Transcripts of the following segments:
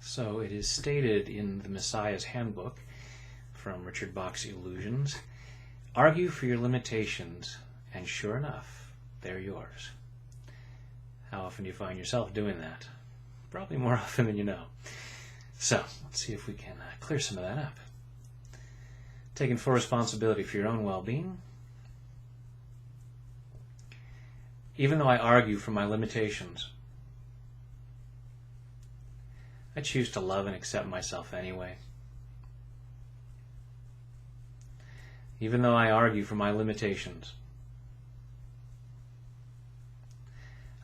So it is stated in the Messiah's Handbook from Richard Bach's Illusions, argue for your limitations, and sure enough, they're yours. How often do you find yourself doing that? Probably more often than you know. So, let's see if we can clear some of that up. Taking full responsibility for your own well-being. Even though I argue for my limitations, I choose to love and accept myself anyway. Even though I argue for my limitations,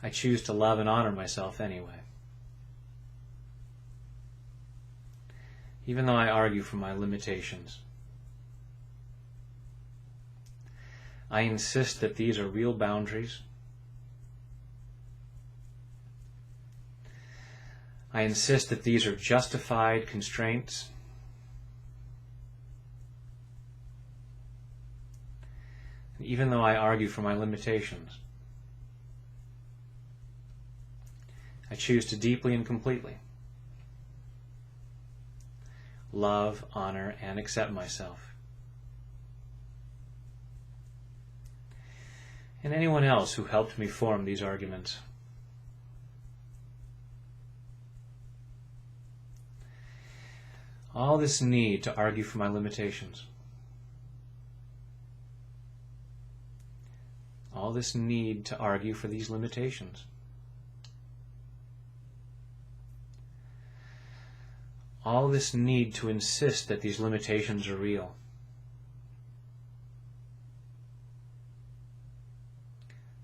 I choose to love and honor myself anyway. Even though I argue for my limitations, I insist that these are real boundaries. I insist that these are justified constraints. And even though I argue for my limitations, I choose to deeply and completely love, honor, and accept myself. And anyone else who helped me form these arguments. All this need to argue for my limitations. All this need to argue for these limitations. All this need to insist that these limitations are real.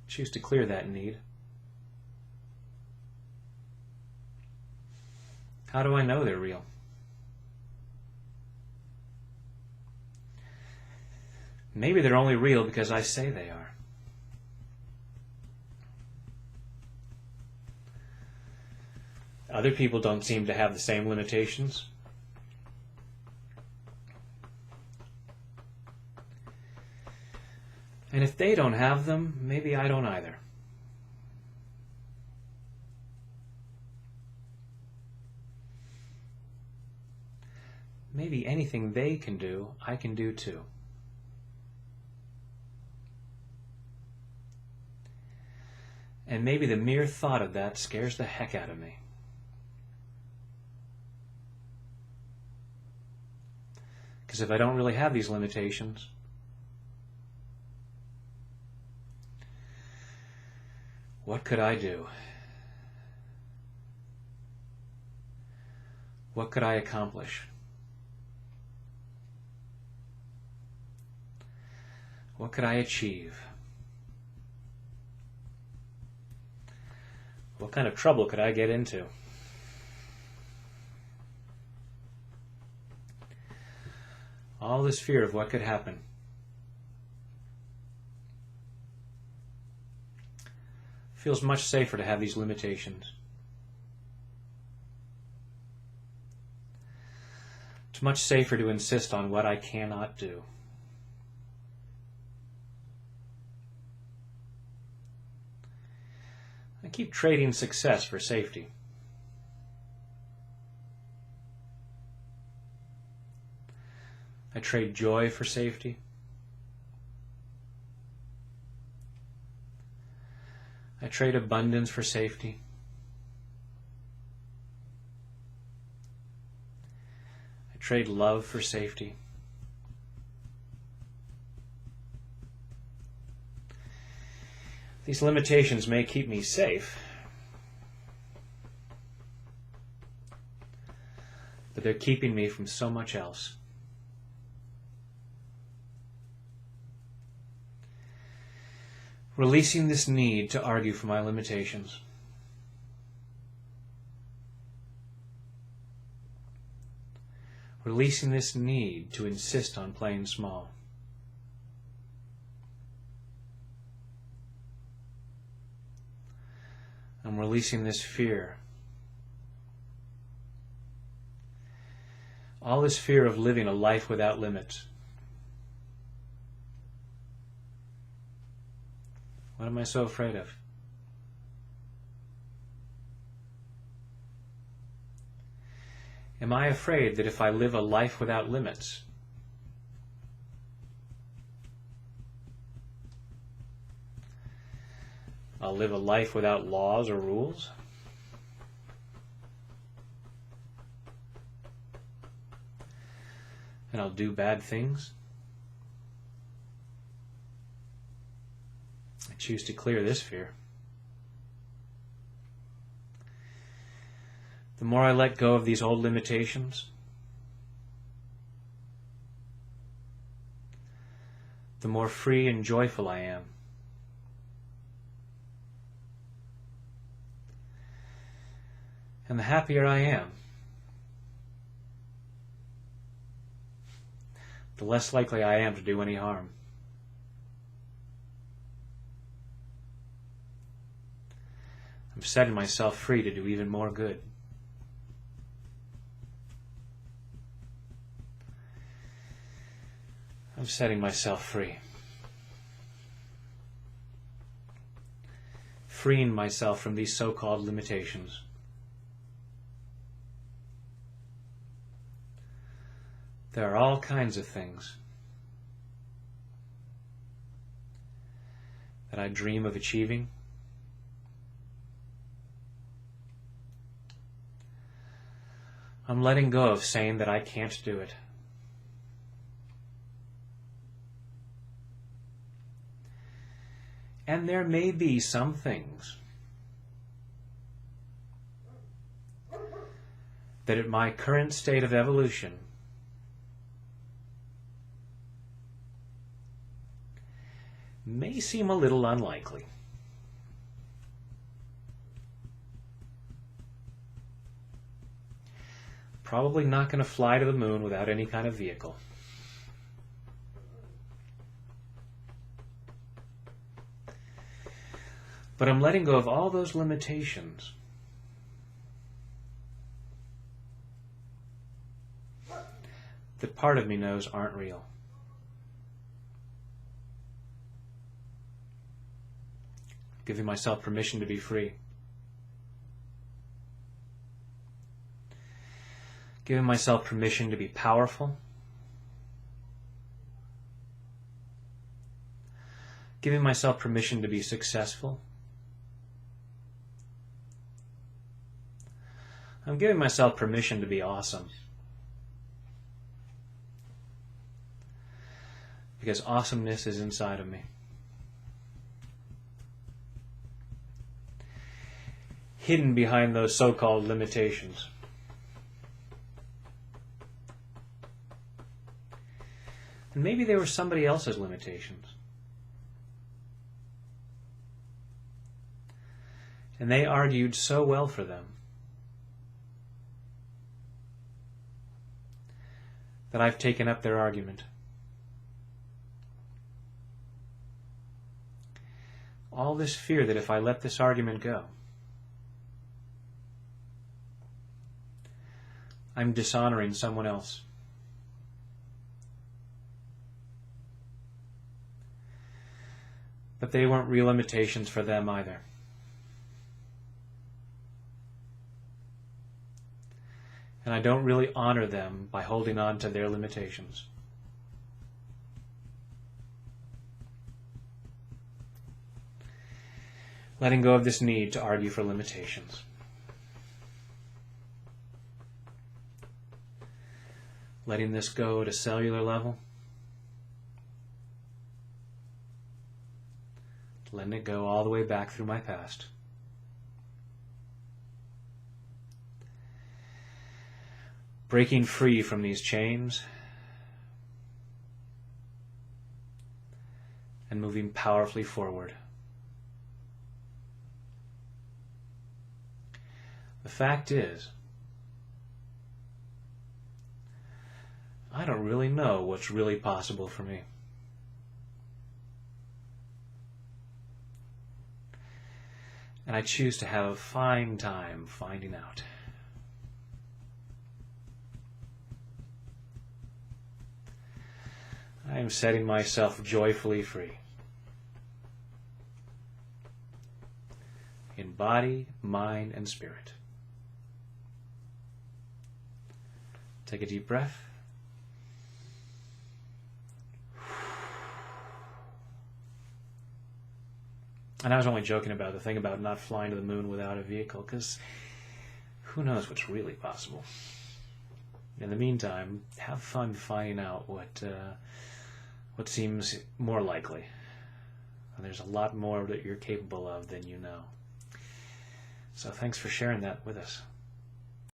Choose to clear that need. How do I know they're real? Maybe they're only real because I say they are. Other people don't seem to have the same limitations. And if they don't have them, maybe I don't either. Maybe anything they can do, I can do too. And maybe the mere thought of that scares the heck out of me. Because if I don't really have these limitations, what could I do? What could I accomplish? What could I achieve? What kind of trouble could I get into? All this fear of what could happen. Feels much safer to have these limitations. It's much safer to insist on what I cannot do. I keep trading success for safety. I trade joy for safety. I trade abundance for safety. I trade love for safety. These limitations may keep me safe, but they're keeping me from so much else. Releasing this need to argue for my limitations. Releasing this need to insist on playing small. I'm releasing this fear. All this fear of living a life without limits. What am I so afraid of? Am I afraid that if I live a life without limits, I'll live a life without laws or rules? And I'll do bad things? I choose to clear this fear. The more I let go of these old limitations, the more free and joyful I am. And the happier I am, the less likely I am to do any harm. I'm setting myself free to do even more good. I'm setting myself free. Freeing myself from these so-called limitations. There are all kinds of things that I dream of achieving. I'm letting go of saying that I can't do it. And there may be some things that at my current state of evolution may seem a little unlikely. Probably not going to fly to the moon without any kind of vehicle. But I'm letting go of all those limitations that part of me knows aren't real. Giving myself permission to be free. Giving myself permission to be powerful. Giving myself permission to be successful. I'm giving myself permission to be awesome. Because awesomeness is inside of me. Hidden behind those so-called limitations. And maybe they were somebody else's limitations. And they argued so well for them that I've taken up their argument. All this fear that if I let this argument go, I'm dishonoring someone else. But they weren't real limitations for them either. And I don't really honor them by holding on to their limitations. Letting go of this need to argue for limitations. Letting this go at a cellular level. Letting it go all the way back through my past. Breaking free from these chains and moving powerfully forward. The fact is, I don't really know what's really possible for me. And I choose to have a fine time finding out. I am setting myself joyfully free. In body, mind, and spirit. Take a deep breath. And I was only joking about the thing about not flying to the moon without a vehicle, because who knows what's really possible. In the meantime, have fun finding out what seems more likely. And there's a lot more that you're capable of than you know. So thanks for sharing that with us.